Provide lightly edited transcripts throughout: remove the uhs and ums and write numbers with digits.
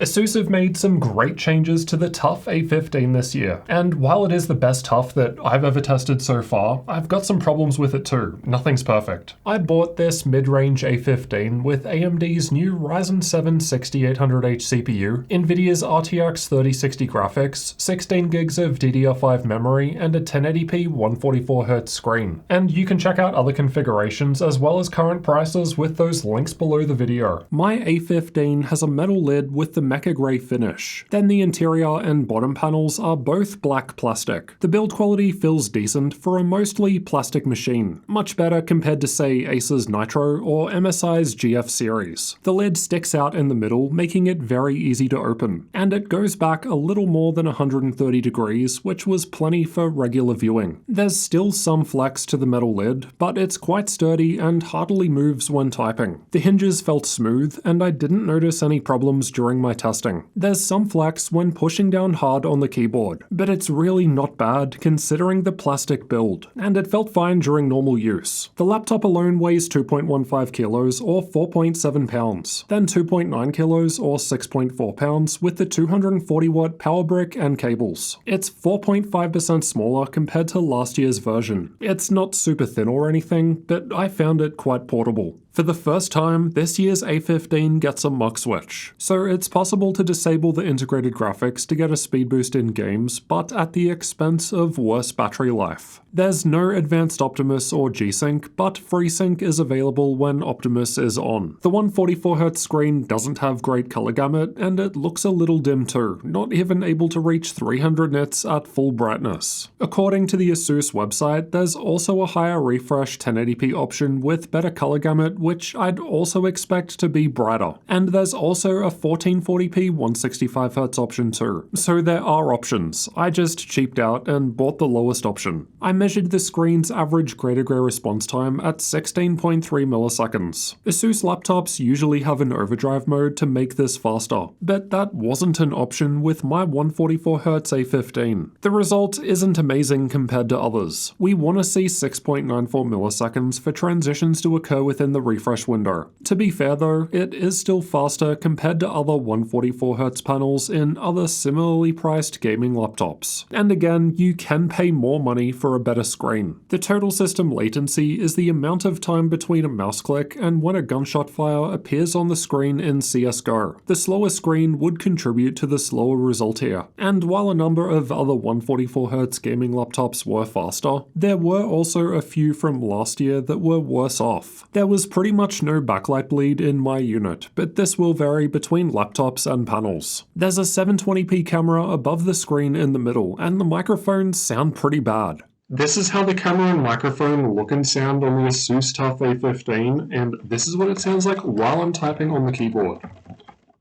ASUS have made some great changes to the TUF A15 this year, and while it is the best TUF that I've ever tested so far, I've got some problems with it too. Nothing's perfect. I bought this mid-range A15 with AMD's new Ryzen 7 6800H CPU, Nvidia's RTX 3060 graphics, 16 gigs of DDR5 memory, and a 1080p 144Hz screen. And you can check out other configurations as well as current prices with those links below the video. My A15 has a metal lid with the mecha grey finish. Then the interior and bottom panels are both black plastic. The build quality feels decent for a mostly plastic machine, much better compared to say ASUS Nitro or MSI's GF series. The lid sticks out in the middle, making it very easy to open, and it goes back a little more than 130 degrees, which was plenty for regular viewing. There's still some flex to the metal lid, but it's quite sturdy and hardly moves when typing. The hinges felt smooth, and I didn't notice any problems during my testing. There's some flex when pushing down hard on the keyboard, but it's really not bad considering the plastic build, and it felt fine during normal use. The laptop alone weighs 2.15 kilos or 4.7 pounds, then 2.9 kilos or 6.4 pounds with the 240 watt power brick and cables. It's 4.5% smaller compared to last year's version. It's not super thin or anything, but I found it quite portable. For the first time, this year's A15 gets a MUX Switch, so it's possible to disable the integrated graphics to get a speed boost in games, but at the expense of worse battery life. There's no advanced Optimus or G-Sync, but FreeSync is available when Optimus is on. The 144Hz screen doesn't have great color gamut, and it looks a little dim too, not even able to reach 300 nits at full brightness. According to the ASUS website, there's also a higher refresh 1080p option with better color gamut, which I'd also expect to be brighter. And there's also a 1440p 165Hz option too. So there are options. I just cheaped out and bought the lowest option. I measured the screen's average gray-to-gray response time at 16.3 milliseconds. ASUS laptops usually have an overdrive mode to make this faster, but that wasn't an option with my 144Hz A15. The result isn't amazing compared to others. We want to see 6.94 milliseconds for transitions to occur within the refresh window. To be fair though, it is still faster compared to other 144Hz panels in other similarly priced gaming laptops. And again, you can pay more money for a better screen. The total system latency is the amount of time between a mouse click and when a gunshot fire appears on the screen in CSGO. The slower screen would contribute to the slower result here. And while a number of other 144Hz gaming laptops were faster, there were also a few from last year that were worse off. There was pretty much no backlight bleed in my unit, but this will vary between laptops and panels. There's a 720p camera above the screen in the middle, and the microphones sound pretty bad. This is how the camera and microphone look and sound on the ASUS TUF A15, and this is what it sounds like while I'm typing on the keyboard.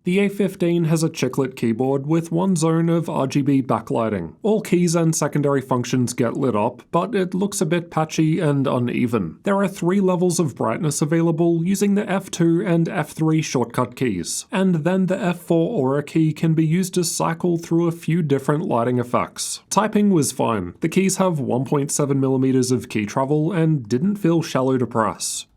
The A15 has a chiclet keyboard with one zone of RGB backlighting. All keys and secondary functions get lit up, but it looks a bit patchy and uneven. There are 3 levels of brightness available using the F2 and F3 shortcut keys, and then the F4 Aura key can be used to cycle through a few different lighting effects. Typing was fine. The keys have 1.7mm of key travel and didn't feel shallow to press.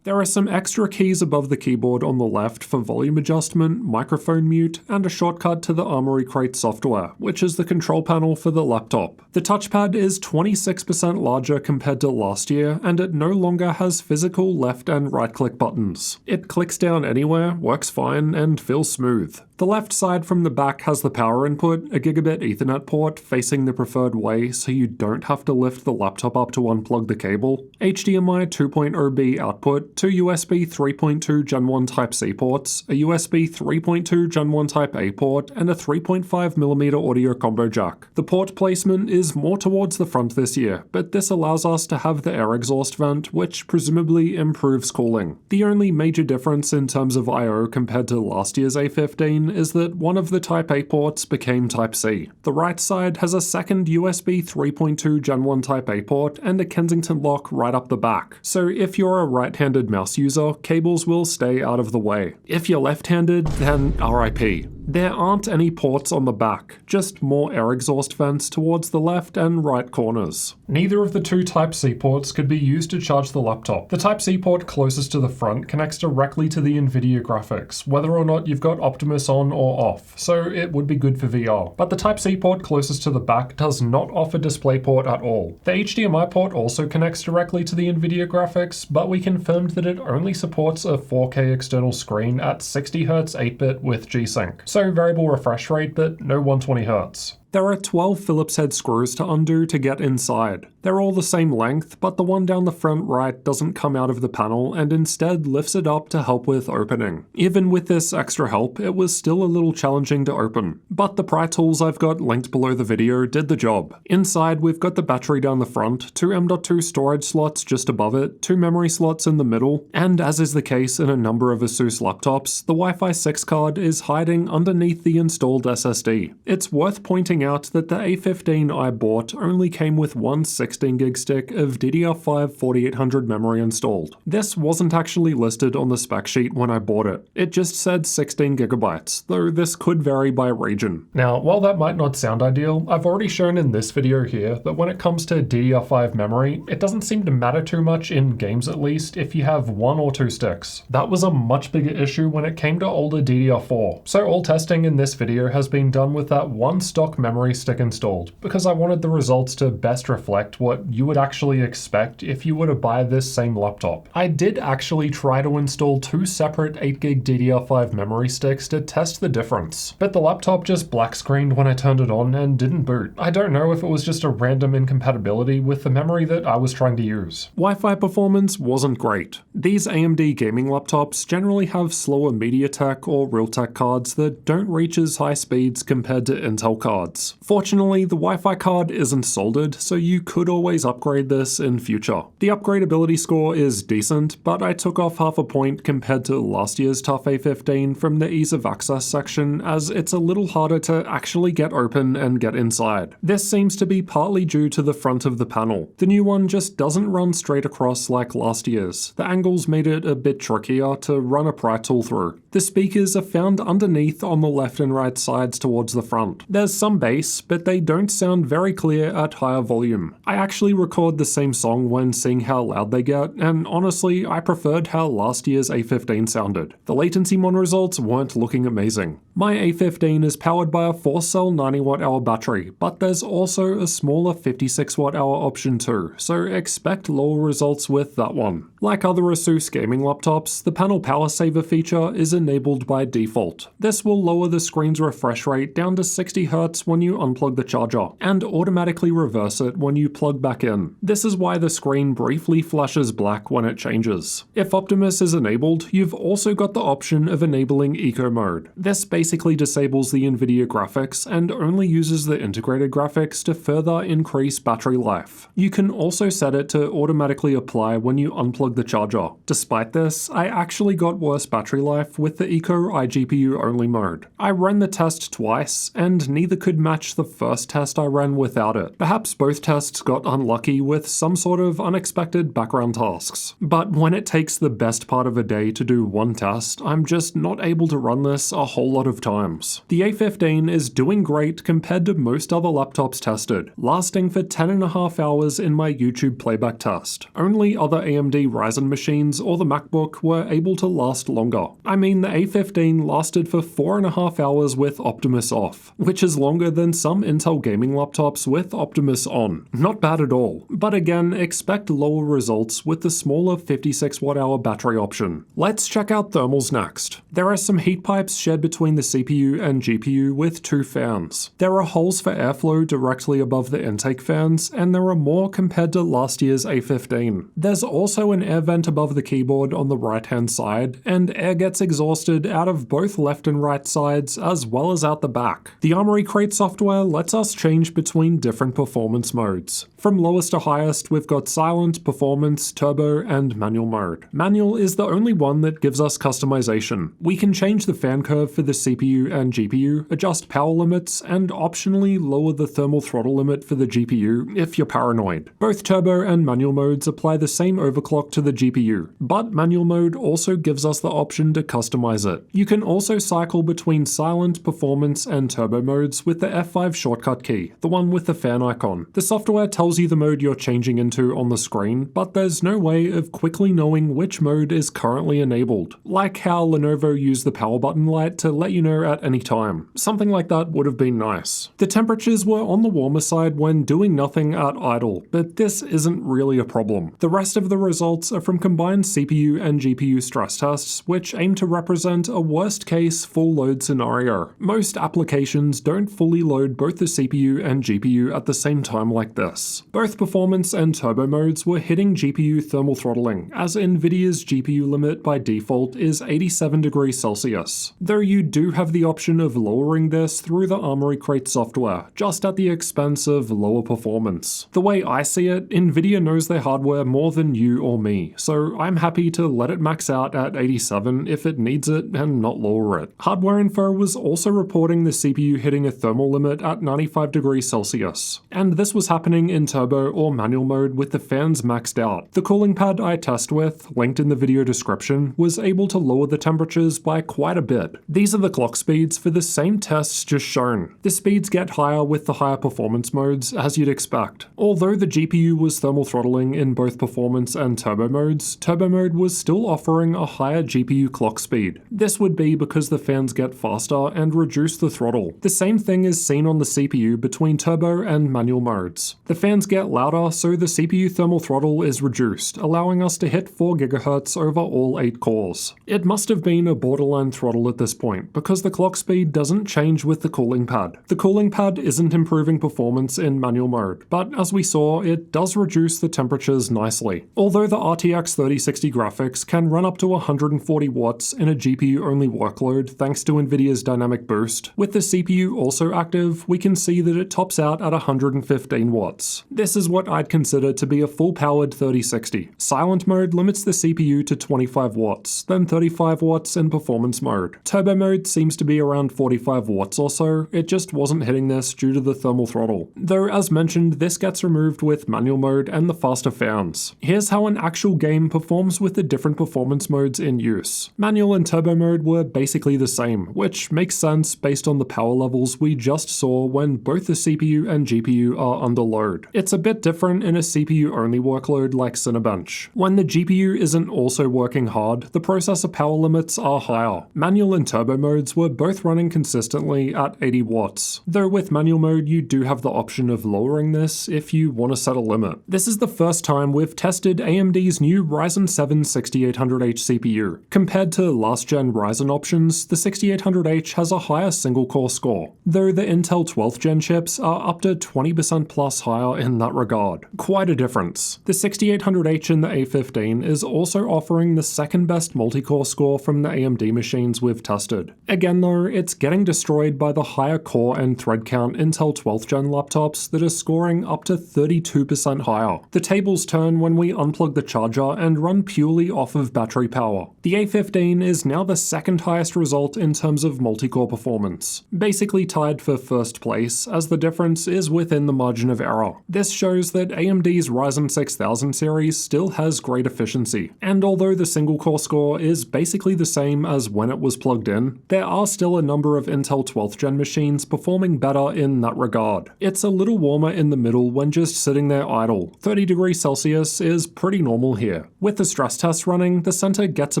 There are some extra keys above the keyboard on the left for volume adjustment, microphone mute, and a shortcut to the Armoury Crate software, which is the control panel for the laptop. The touchpad is 26% larger compared to last year, and it no longer has physical left and right click buttons. It clicks down anywhere, works fine, and feels smooth. The left side from the back has the power input, a gigabit Ethernet port facing the preferred way so you don't have to lift the laptop up to unplug the cable, HDMI 2.0B output, 2 USB 3.2 Gen 1 Type-C ports, a USB 3.2 Gen 1 Type-A port, and a 3.5mm audio combo jack. The port placement is more towards the front this year, but this allows us to have the air exhaust vent, which presumably improves cooling. The only major difference in terms of I/O compared to last year's A15 is that one of the Type-A ports became Type-C. The right side has a second USB 3.2 Gen 1 Type-A port and a Kensington lock right up the back, so if you're a right-handed mouse user, cables will stay out of the way. If you're left-handed, then RIP. There aren't any ports on the back, just more air exhaust vents towards the left and right corners. Neither of the two Type-C ports could be used to charge the laptop. The Type-C port closest to the front connects directly to the NVIDIA graphics, whether or not you've got Optimus on or off, so it would be good for VR. But the Type-C port closest to the back does not offer DisplayPort at all. The HDMI port also connects directly to the NVIDIA graphics, but we confirmed that it only supports a 4K external screen at 60Hz 8-bit with G-Sync. So variable refresh rate, but no 120Hz. There are 12 Phillips head screws to undo to get inside. They're all the same length, but the one down the front right doesn't come out of the panel and instead lifts it up to help with opening. Even with this extra help, it was still a little challenging to open. But the pry tools I've got linked below the video did the job. Inside, we've got the battery down the front, 2 M.2 storage slots just above it, 2 memory slots in the middle, and as is the case in a number of ASUS laptops, the Wi-Fi 6 card is hiding underneath the installed SSD. It's worth pointing out that the A15 I bought only came with one 16GB stick of DDR5 4800 memory installed. This wasn't actually listed on the spec sheet when I bought it. It just said 16GB, though this could vary by region. Now, while that might not sound ideal, I've already shown in this video here that when it comes to DDR5 memory, it doesn't seem to matter too much, in games at least, if you have 1 or 2 sticks. That was a much bigger issue when it came to older DDR4. So all testing in this video has been done with that one stock memory stick installed, because I wanted the results to best reflect what you would actually expect if you were to buy this same laptop. I did actually try to install 2 separate 8GB DDR5 memory sticks to test the difference, but the laptop just black screened when I turned it on and didn't boot. I don't know if it was just a random incompatibility with the memory that I was trying to use. Wi-Fi performance wasn't great. These AMD gaming laptops generally have slower MediaTek or Realtek cards that don't reach as high speeds compared to Intel cards. Fortunately, the Wi-Fi card isn't soldered, so you could always upgrade this in future. The upgradeability score is decent, but I took off half a point compared to last year's TUF A15 from the ease of access section, as it's a little harder to actually get open and get inside. This seems to be partly due to the front of the panel. The new one just doesn't run straight across like last year's. The angles made it a bit trickier to run a pry tool through. The speakers are found underneath on the left and right sides towards the front. There's some bass, but they don't sound very clear at higher volume. I actually record the same song when seeing how loud they get, and honestly, I preferred how last year's A15 sounded. The Latencymon results weren't looking amazing. My A15 is powered by a 4-cell 90Wh battery, but there's also a smaller 56Wh option too, so expect lower results with that one. Like other ASUS gaming laptops, the panel power saver feature is enabled by default. This will lower the screen's refresh rate down to 60Hz when you unplug the charger, and automatically reverse it when you plug back in. This is why the screen briefly flashes black when it changes. If Optimus is enabled, you've also got the option of enabling Eco Mode. This basically disables the NVIDIA graphics and only uses the integrated graphics to further increase battery life. You can also set it to automatically apply when you unplug the charger. Despite this, I actually got worse battery life with the Eco iGPU only mode. I ran the test twice, and neither could match the first test I ran without it. Perhaps both tests got unlucky with some sort of unexpected background tasks. But when it takes the best part of a day to do one test, I'm just not able to run this a whole lot of times. The A15 is doing great compared to most other laptops tested, lasting for 10.5 hours in my YouTube playback test. Only other AMD Ryzen machines or the MacBook were able to last longer. I mean, the A15 lasted for 4.5 hours with Optimus off, which is longer than some Intel gaming laptops with Optimus on. Not bad at all, but again, expect lower results with the smaller 56Wh battery option. Let's check out thermals next. There are some heat pipes shared between the CPU and GPU with 2 fans. There are holes for airflow directly above the intake fans, and there are more compared to last year's A15. There's also an air vent above the keyboard on the right-hand side, and air gets exhausted out of both left and right sides as well as out the back. The armory crates software lets us change between different performance modes. From lowest to highest, we've got silent, performance, turbo, and manual mode. Manual is the only one that gives us customization. We can change the fan curve for the CPU and GPU, adjust power limits, and optionally lower the thermal throttle limit for the GPU if you're paranoid. Both turbo and manual modes apply the same overclock to the GPU, but manual mode also gives us the option to customize it. You can also cycle between silent, performance, and turbo modes with the F5 shortcut key, the one with the fan icon. The software tells you the mode you're changing into on the screen, but there's no way of quickly knowing which mode is currently enabled, like how Lenovo used the power button light to let you know at any time. Something like that would have been nice. The temperatures were on the warmer side when doing nothing at idle, but this isn't really a problem. The rest of the results are from combined CPU and GPU stress tests, which aim to represent a worst-case full load scenario. Most applications don't fully load both the CPU and GPU at the same time like this. Both performance and turbo modes were hitting GPU thermal throttling, as Nvidia's GPU limit by default is 87 degrees Celsius, though you do have the option of lowering this through the Armoury Crate software, just at the expense of lower performance. The way I see it, Nvidia knows their hardware more than you or me, so I'm happy to let it max out at 87 if it needs it and not lower it. Hardware Info was also reporting the CPU hitting a thermal limit at 95 degrees Celsius, and this was happening in turbo or manual mode with the fans maxed out. The cooling pad I test with, linked in the video description, was able to lower the temperatures by quite a bit. These are the clock speeds for the same tests just shown. The speeds get higher with the higher performance modes, as you'd expect. Although the GPU was thermal throttling in both performance and turbo modes, turbo mode was still offering a higher GPU clock speed. This would be because the fans get faster and reduce the throttle. The same thing is seen on the CPU between turbo and manual modes. The fans get louder, so the CPU thermal throttle is reduced, allowing us to hit 4 GHz over all 8 cores. It must have been a borderline throttle at this point, because the clock speed doesn't change with the cooling pad. The cooling pad isn't improving performance in manual mode, but as we saw, it does reduce the temperatures nicely. Although the RTX 3060 graphics can run up to 140 watts in a GPU-only workload thanks to Nvidia's dynamic boost, with the CPU also active, we can see that it tops out at 115 watts. This is what I'd consider to be a full-powered 3060. Silent mode limits the CPU to 25 watts, then 35 watts in performance mode. Turbo mode seems to be around 45 watts or so, it just wasn't hitting this due to the thermal throttle. Though as mentioned, this gets removed with manual mode and the faster fans. Here's how an actual game performs with the different performance modes in use. Manual and turbo mode were basically the same, which makes sense based on the power levels we just saw when both the CPU and GPU are under load. It's a bit different in a CPU-only workload like Cinebench. When the GPU isn't also working hard, the processor power limits are higher. Manual and turbo modes were both running consistently at 80 watts, though with manual mode you do have the option of lowering this if you want to set a limit. This is the first time we've tested AMD's new Ryzen 7 6800H CPU. Compared to last-gen Ryzen options, the 6800H has a higher single-core score, though the Intel 12th gen chips are up to 20% plus higher in that regard. Quite a difference. The 6800H in the A15 is also offering the second best multi-core score from the AMD machines we've tested. Again though, it's getting destroyed by the higher core and thread count Intel 12th gen laptops that are scoring up to 32% higher. The tables turn when we unplug the charger and run purely off of battery power. The A15 is now the second highest result in terms of multi-core performance, basically tied for first place, as the difference is within the margin of error. This shows that AMD's Ryzen 6000 series still has great efficiency, and although the single-core score is basically the same as when it was plugged in, there are still a number of Intel 12th gen machines performing better in that regard. It's a little warmer in the middle when just sitting there idle. 30 degrees Celsius is pretty normal here. With the stress test running, the center gets a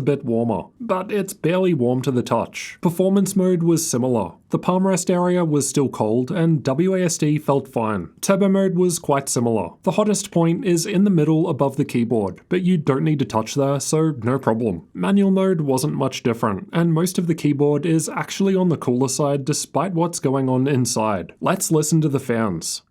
bit warmer, but it's barely warm to the touch. Performance mode was similar. The palm rest area was still cold, and WASD felt fine. Turbo mode was quite similar. The hottest point is in the middle above the keyboard, but you don't need to touch there, so no problem. Manual mode wasn't much different, and most of the keyboard is actually on the cooler side despite what's going on inside. Let's listen to the fans.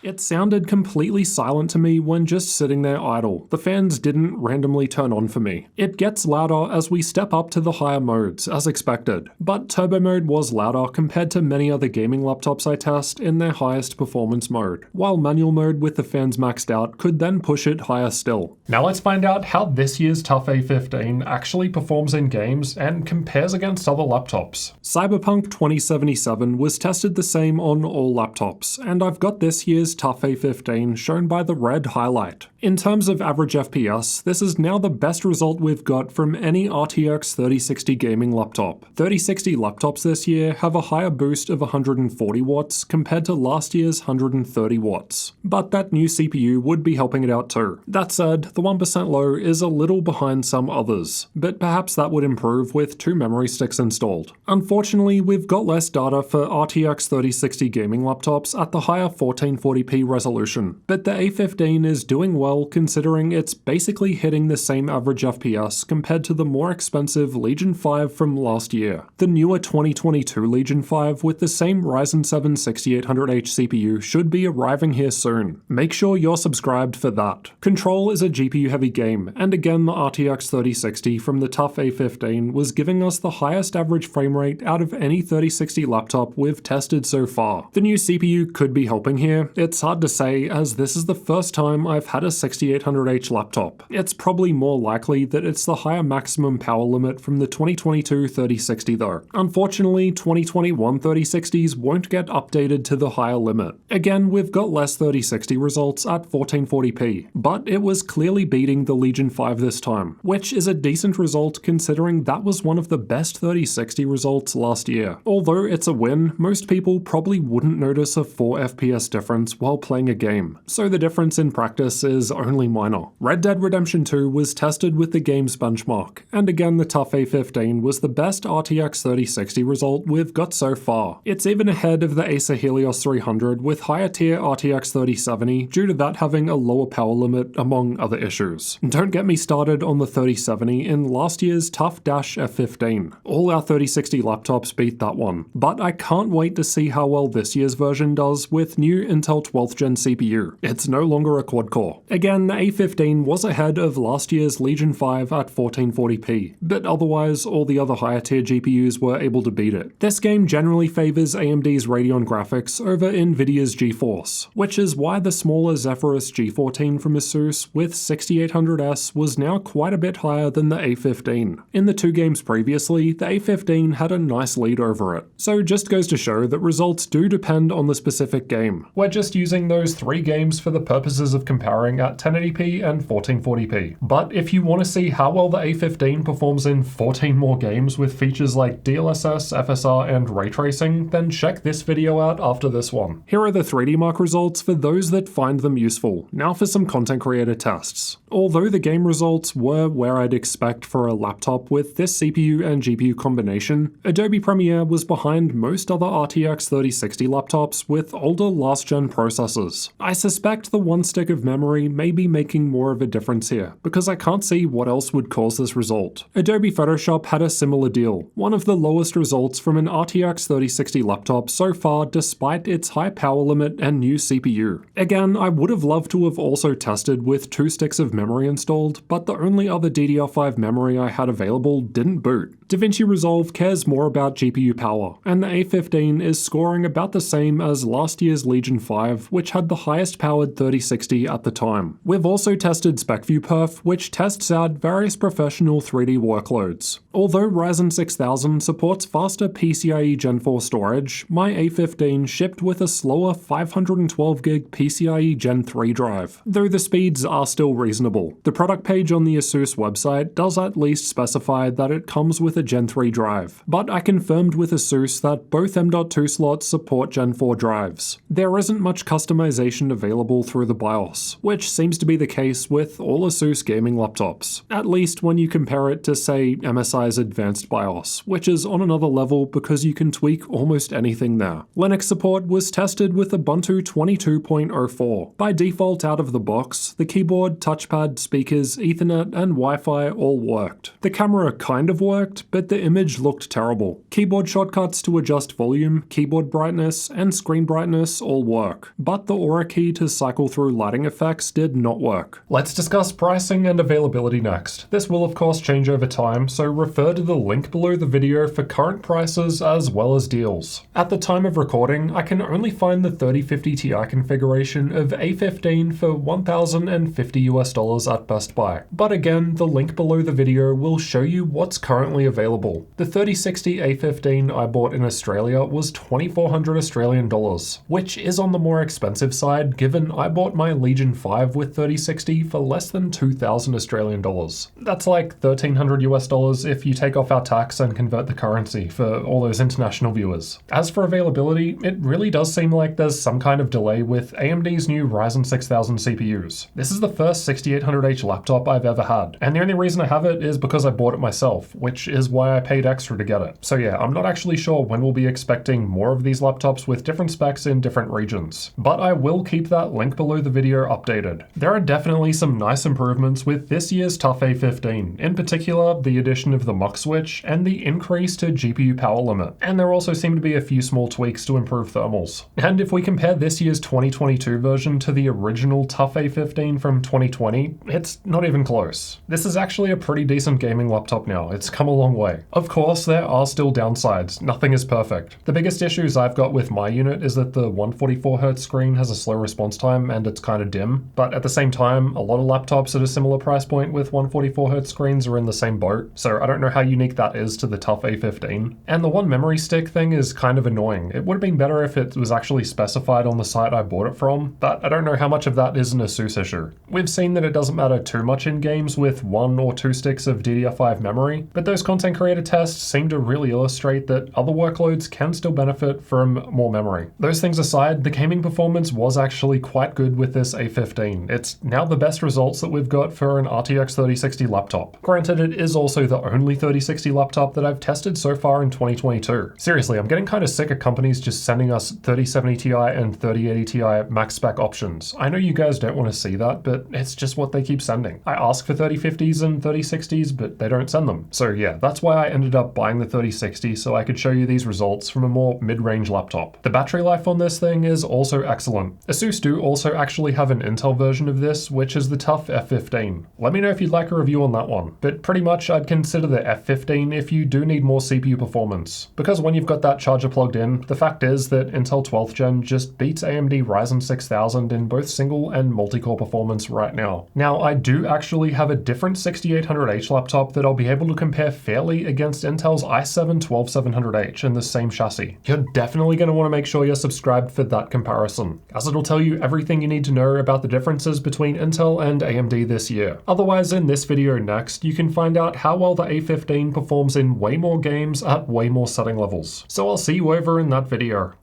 It sounded completely silent to me when just sitting there idle. The fans didn't randomly turn on for me. It gets louder as we step up to the higher modes, as expected, but turbo mode was louder compared to many other gaming laptops I test in their highest performance mode, while manual mode with the fans maxed out could then push it higher still. Now let's find out how this year's TUF A15 actually performs in games and compares against other laptops. Cyberpunk 2077 was tested the same on all laptops, and I've got this year's TUF A15 shown by the red highlight. In terms of average FPS, this is now the best result we've got from any RTX 3060 gaming laptop. 3060 laptops this year have a higher boost of 140 watts compared to last year's 130 watts. But that new CPU would be helping it out too. That said, the 1% low is a little behind some others, but perhaps that would improve with 2 memory sticks installed. Unfortunately, we've got less data for RTX 3060 gaming laptops at the higher 1440p resolution, but the A15 is doing well considering it's basically hitting the same average FPS compared to the more expensive Legion 5 from last year. The newer 2022 Legion 5 with the same Ryzen 7 6800H CPU should be arriving here soon. Make sure you're subscribed for that. Control is a GPU heavy game, and again the RTX 3060 from the TUF A15 was giving us the highest average frame rate out of any 3060 laptop we've tested so far. The new CPU could be helping here. It's hard to say as this is the first time I've had a 6800H laptop. It's probably more likely that it's the higher maximum power limit from the 2022 3060 though. Unfortunately, 2021 3060s won't get updated to the higher limit. Again, we've got less 3060 results at 1440p, but it was clearly beating the Legion 5 this time, which is a decent result considering that was one of the best 3060 results last year. Although it's a win, most people probably wouldn't notice a 4 FPS difference while playing a game, so the difference in practice is only minor. Red Dead Redemption 2 was tested with the game's benchmark, and again the TUF A15 was the best RTX 3060 result we've got so far. It's even ahead of the Acer Helios 300 with higher tier RTX 3070 due to that having a lower power limit among other issues. Don't get me started on the 3070 in last year's TUF F15. All our 3060 laptops beat that one, but I can't wait to see how well this year's version does with new Intel 12th gen CPU. It's no longer a quad-core. Again, the A15 was ahead of last year's Legion 5 at 1440p, but otherwise all the other higher tier GPUs were able to beat it. This game generally favors AMD's Radeon graphics over Nvidia's GeForce, which is why the smaller Zephyrus G14 from ASUS with 6800S was now quite a bit higher than the A15. In the 2 games previously, the A15 had a nice lead over it. So just goes to show that results do depend on the specific game. We're just using those 3 games for the purposes of comparing at 1080p and 1440p. But if you want to see how well the A15 performs in 14 more games with features like DLSS, FSR, and ray tracing, then check this video out after this one. Here are the 3D Mark results for those that find them useful. Now for some content creator tests. Although the game results were where I'd expect for a laptop with this CPU and GPU combination, Adobe Premiere was behind most other RTX 3060 laptops with older last-gen processors. I suspect the one stick of memory may be making more of a difference here, because I can't see what else would cause this result. Adobe Photoshop had a similar deal, one of the lowest results from an RTX 3060 laptop so far despite its high power limit and new CPU. Again, I would have loved to have also tested with 2 sticks of memory installed, but the only other DDR5 memory I had available didn't boot. DaVinci Resolve cares more about GPU power, and the A15 is scoring about the same as last year's Legion 5, which had the highest powered 3060 at the time. We've also tested SpecView Perf, which tests out various professional 3D workloads. Although Ryzen 6000 supports faster PCIe Gen 4 storage, my A15 shipped with a slower 512GB PCIe Gen 3 drive, though the speeds are still reasonable. The product page on the ASUS website does at least specify that it comes with a Gen 3 drive, but I confirmed with ASUS that both M.2 slots support Gen 4 drives. There isn't much customization available through the BIOS, which seems to be the case with all ASUS gaming laptops, at least when you compare it to say MSI Enterprise Advanced BIOS, which is on another level because you can tweak almost anything there. Linux support was tested with Ubuntu 22.04. By default out of the box, the keyboard, touchpad, speakers, Ethernet, and Wi-Fi all worked. The camera kind of worked, but the image looked terrible. Keyboard shortcuts to adjust volume, keyboard brightness, and screen brightness all work, but the Aura key to cycle through lighting effects did not work. Let's discuss pricing and availability next. This will of course change over time, so refer to the link below the video for current prices as well as deals. At the time of recording, I can only find the 3050 Ti configuration of A15 for $1,050 at Best Buy. But again, the link below the video will show you what's currently available. The 3060 A15 I bought in Australia was $2,400 Australian dollars, which is on the more expensive side given I bought my Legion 5 with 3060 for less than $2,000 Australian dollars. That's like $1,300 if you take off our tax and convert the currency for all those international viewers. As for availability, it really does seem like there's some kind of delay with AMD's new Ryzen 6000 CPUs. This is the first 6800H laptop I've ever had, and the only reason I have it is because I bought it myself, which is why I paid extra to get it. So yeah, I'm not actually sure when we'll be expecting more of these laptops with different specs in different regions, but I will keep that link below the video updated. There are definitely some nice improvements with this year's TUF A15, in particular the addition of the MUX Switch and the increase to GPU power limit, and there also seem to be a few small tweaks to improve thermals. And if we compare this year's 2022 version to the original TUF A15 from 2020, it's not even close. This is actually a pretty decent gaming laptop now, it's come a long way. Of course, there are still downsides, nothing is perfect. The biggest issues I've got with my unit is that the 144Hz screen has a slow response time and it's kind of dim, but at the same time, a lot of laptops at a similar price point with 144Hz screens are in the same boat, so I don't know how unique that is to the TUF A15. And the one memory stick thing is kind of annoying. It would have been better if it was actually specified on the site I bought it from, but I don't know how much of that is an ASUS issue. We've seen that it doesn't matter too much in games with 1 or 2 sticks of DDR5 memory, but those content creator tests seem to really illustrate that other workloads can still benefit from more memory. Those things aside, the gaming performance was actually quite good with this A15. It's now the best results that we've got for an RTX 3060 laptop. Granted, it is also the only 3060 laptop that I've tested so far in 2022. Seriously, I'm getting kind of sick of companies just sending us 3070 Ti and 3080 Ti max spec options. I know you guys don't want to see that, but it's just what they keep sending. I ask for 3050s and 3060s, but they don't send them. So yeah, that's why I ended up buying the 3060 so I could show you these results from a more mid-range laptop. The battery life on this thing is also excellent. ASUS do also actually have an Intel version of this, which is the TUF A15. Let me know if you'd like a review on that one. But pretty much I'd consider the F15 if you do need more CPU performance. Because when you've got that charger plugged in, the fact is that Intel 12th Gen just beats AMD Ryzen 6000 in both single and multi-core performance right now. Now, I do actually have a different 6800H laptop that I'll be able to compare fairly against Intel's i7 12700H in the same chassis. You're definitely going to want to make sure you're subscribed for that comparison, as it'll tell you everything you need to know about the differences between Intel and AMD this year. Otherwise, in this video next, you can find out how well the A15 performs in way more games at way more setting levels. So I'll see you over in that video.